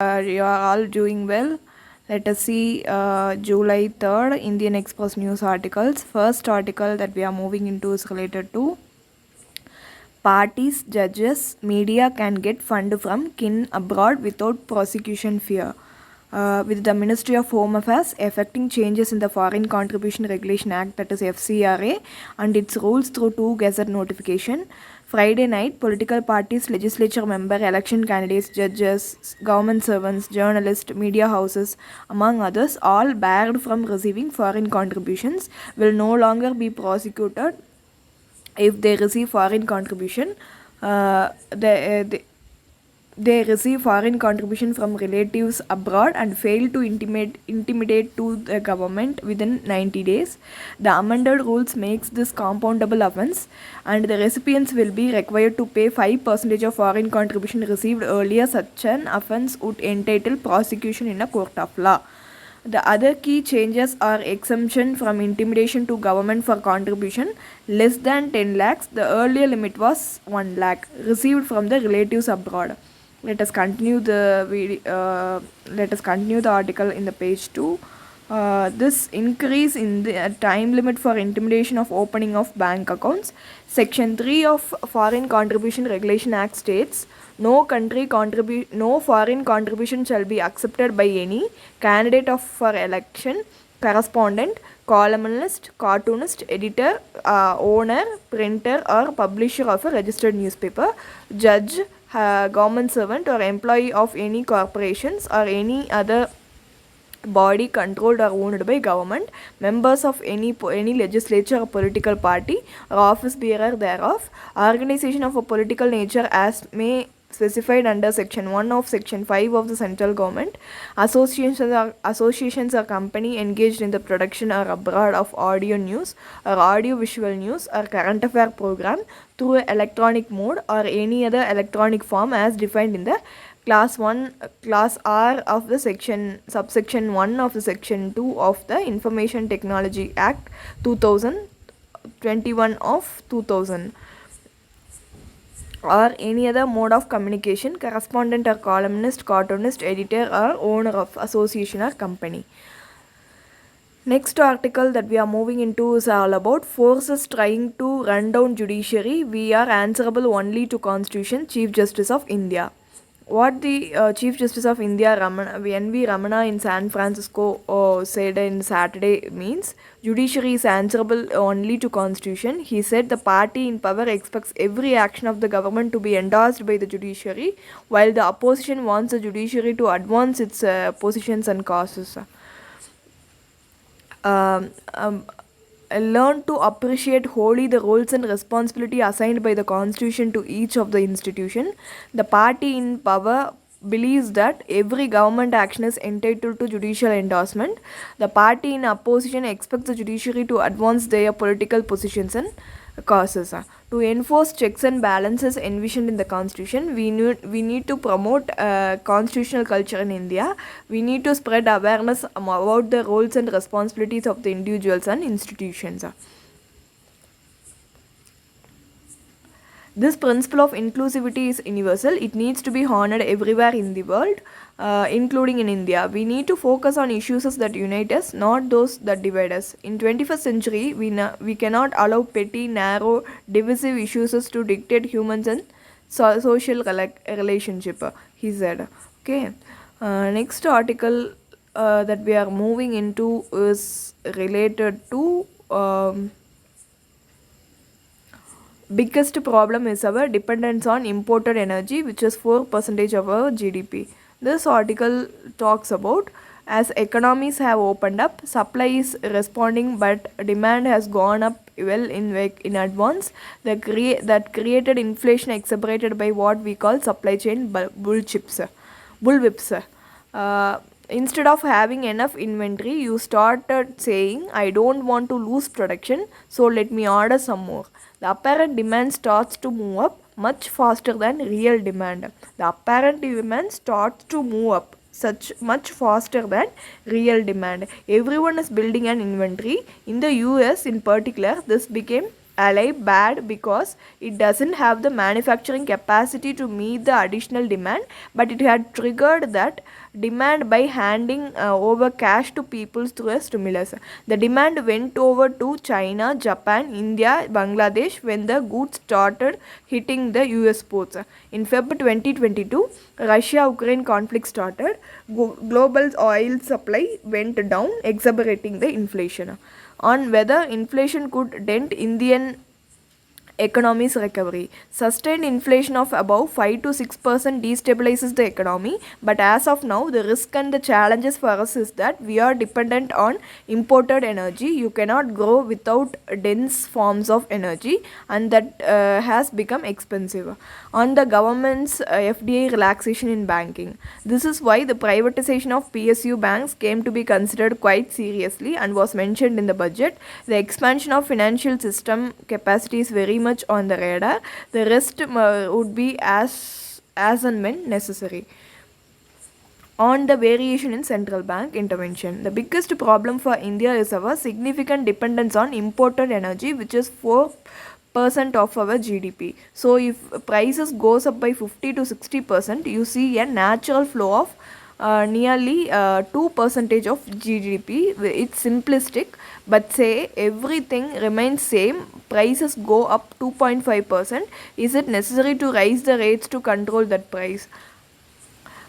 You are all doing well. Let us see July 3rd Indian Express news articles. First article that we are moving into is related to parties, judges, media can get fund from kin abroad without prosecution fear. With the Ministry of Home Affairs effecting changes in the Foreign Contribution Regulation Act, that is FCRA, and its rules through two gazette notification. Friday night, political parties, legislature member, election candidates, judges, government servants, journalists, media houses, among others, all barred from receiving foreign contributions, will no longer be prosecuted if they receive foreign contribution. Uh, they, they, they receive foreign contribution from relatives abroad and fail to intimidate to the government within 90 days. The amended rules makes this compoundable offense, and the recipients will be required to pay 5% of foreign contribution received earlier. Such an offense would entitle prosecution in a court of law. The other key changes are exemption from intimidation to government for contribution less than 10 lakhs. The earlier limit was 1 lakh received from the relatives abroad. Let us continue the let us continue the article in the page 2. This increase in the time limit for intimidation of opening of bank accounts. Section 3 of Foreign Contribution Regulation Act states no foreign contribution shall be accepted by any candidate for election, correspondent, columnist, cartoonist, editor, owner, printer, or publisher of a registered newspaper, judge, government servant, or employee of any corporations or any other body controlled or owned by government, members of any legislature or political party or office bearer thereof, organization of a political nature as may specified under section 1 of section 5 of the central government, associations or company engaged in the production or abroad of audio news or audio visual news or current affair program through electronic mode or any other electronic form as defined in the class R of the subsection 1 of the section 2 of the Information Technology Act 2021 of 2000, or any other mode of communication, correspondent or columnist, cartoonist, editor, or owner of association or company. Next article that we are moving into is all about forces trying to run down judiciary. We are answerable only to Constitution, Chief Justice of India. What the Chief Justice of India, N.V. Ramana in San Francisco, said in Saturday means judiciary is answerable only to Constitution. He said the party in power expects every action of the government to be endorsed by the judiciary, while the opposition wants the judiciary to advance its positions and causes. Um, um, Learn to appreciate wholly the roles and responsibility assigned by the constitution to each of the institution. The party in power believes that every government action is entitled to judicial endorsement. The party in opposition expects the judiciary to advance their political positions and causes. To enforce checks and balances envisioned in the constitution, we need to promote constitutional culture in India. We need to spread awareness about the roles and responsibilities of the individuals and institutions. This principle of inclusivity is universal. It needs to be honored everywhere in the world, including in India. We need to focus on issues that unite us, not those that divide us. In 21st century, we cannot allow petty, narrow, divisive issues to dictate humans and social relationship, he said. Okay. Next article that we are moving into is related to biggest problem is our dependence on imported energy, which is 4% of our GDP. This article talks about as economies have opened up, supply is responding, but demand has gone up well in advance. That created inflation exacerbated by what we call supply chain bullwhips. Instead of having enough inventory, you started saying, I don't want to lose production, so let me order some more. The apparent demand starts to move up much faster than real demand. The apparent demand starts to move up much faster than real demand. Everyone is building an inventory. In the US in particular, this became ally bad because it doesn't have the manufacturing capacity to meet the additional demand, but it had triggered that demand by handing over cash to people through a stimulus. The demand went over to China, Japan, India, Bangladesh when the goods started hitting the US ports. In February 2022, Russia-Ukraine conflict started. Global oil supply went down, exacerbating the inflation. On whether inflation could dent Indian economy's recovery. Sustained inflation of above 5 to 6% destabilizes the economy, but as of now, the risk and the challenges for us is that we are dependent on imported energy. You cannot grow without dense forms of energy, and that has become expensive. On the government's FDI relaxation in banking. This is why the privatization of PSU banks came to be considered quite seriously and was mentioned in the budget. The expansion of financial system capacity is very much on the radar. The rest would be as and when necessary. On the variation in central bank intervention, the biggest problem for India is our significant dependence on imported energy, which is 4% of our GDP. So if prices goes up by 50 to 60%, you see a natural flow of nearly 2% of GDP. It's simplistic, but say everything remains same, prices go up 2.5%. Is it necessary to raise the rates to control that price?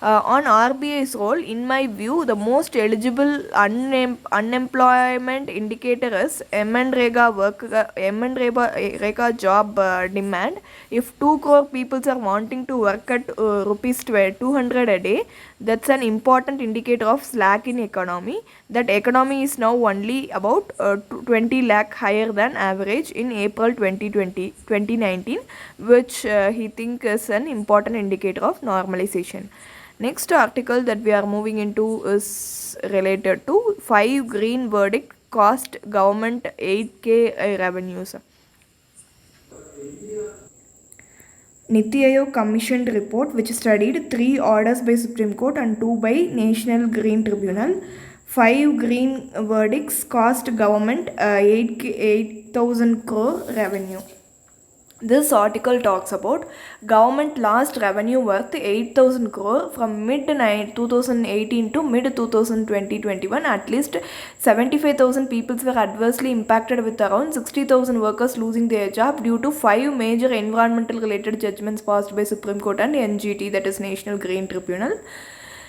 On RBI's role, in my view, the most eligible unemployment indicator is Rega job demand. If 2 crore people are wanting to work at rupees 200 a day, that's an important indicator of slack in economy. That economy is now only about 20 lakh higher than average in April 2019, which he thinks is an important indicator of normalization. Next article that we are moving into is related to 5 green verdict cost government 8k revenues. Niti Aayog commissioned report which studied 3 orders by Supreme Court and 2 by National Green Tribunal. 5 green verdicts cost government 8,000 crore revenue. This article talks about government lost revenue worth 8,000 crore from mid 2018 to mid 2021. At least 75,000 people were adversely impacted, with around 60,000 workers losing their job due to 5 major environmental related judgments passed by Supreme Court and NGT, that is National Green Tribunal.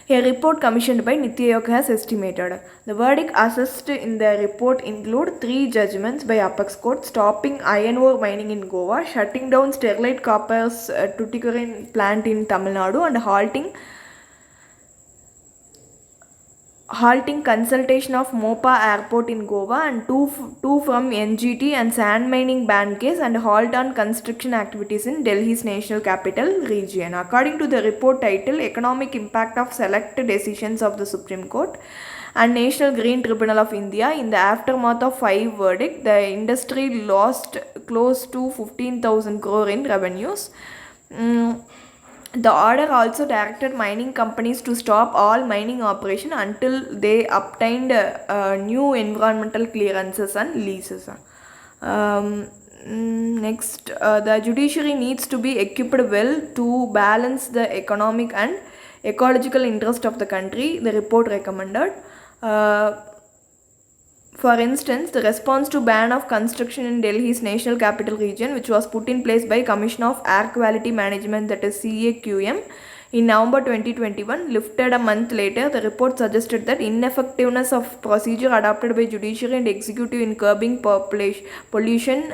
A report commissioned by Niti Aayog has estimated. The verdict assessed in the report include 3 judgments by Apex Court stopping iron ore mining in Goa, shutting down Sterlite Copper's Tuticorin plant in Tamil Nadu, and halting consultation of Mopa Airport in Goa, and two from NGT and sand mining ban case, and halt on construction activities in Delhi's national capital region. According to the report title, Economic Impact of Select Decisions of the Supreme Court and National Green Tribunal of India, in the aftermath of 5 verdict, the industry lost close to 15,000 crore in revenues. The order also directed mining companies to stop all mining operation until they obtained new environmental clearances and leases. Next, the judiciary needs to be equipped well to balance the economic and ecological interest of the country, the report recommended. For instance, the response to ban of construction in Delhi's national capital region, which was put in place by Commission of Air Quality Management, that is CAQM, in November 2021, lifted a month later. The report suggested that ineffectiveness of procedure adopted by judiciary and executive in curbing pollution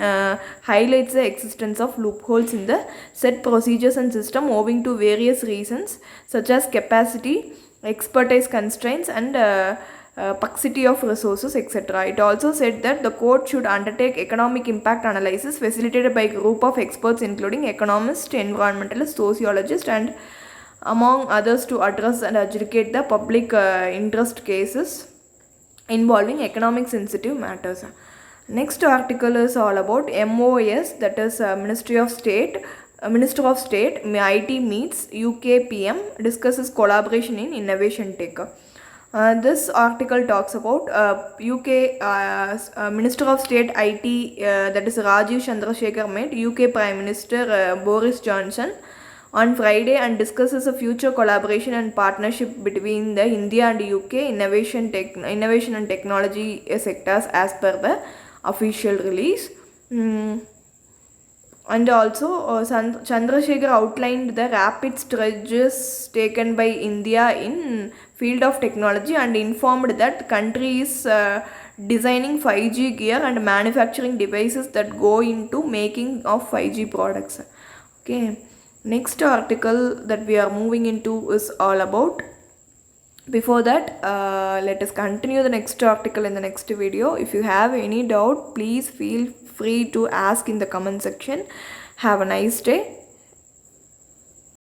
highlights the existence of loopholes in the set procedures and system owing to various reasons such as capacity, expertise constraints, and paucity of resources, etc. It also said that the court should undertake economic impact analysis facilitated by a group of experts including economists, environmentalists, sociologists, and among others, to address and adjudicate the public interest cases involving economic sensitive matters. Next article is all about MOS, that is Ministry of State. Minister of State IT meets UK PM, discusses collaboration in innovation tech. This article talks about UK Minister of State IT, that is Rajiv Chandrasekhar, met UK Prime Minister Boris Johnson on Friday and discusses a future collaboration and partnership between the India and UK innovation and technology sectors as per the official release. And also, Chandrasekhar outlined the rapid strides taken by India in field of technology and informed that country is designing 5G gear and manufacturing devices that go into making of 5G products. Okay, next article that we are moving into is all about. Before that, let us continue the next article in the next video. If you have any doubt, please feel free to ask in the comment section. Have a nice day.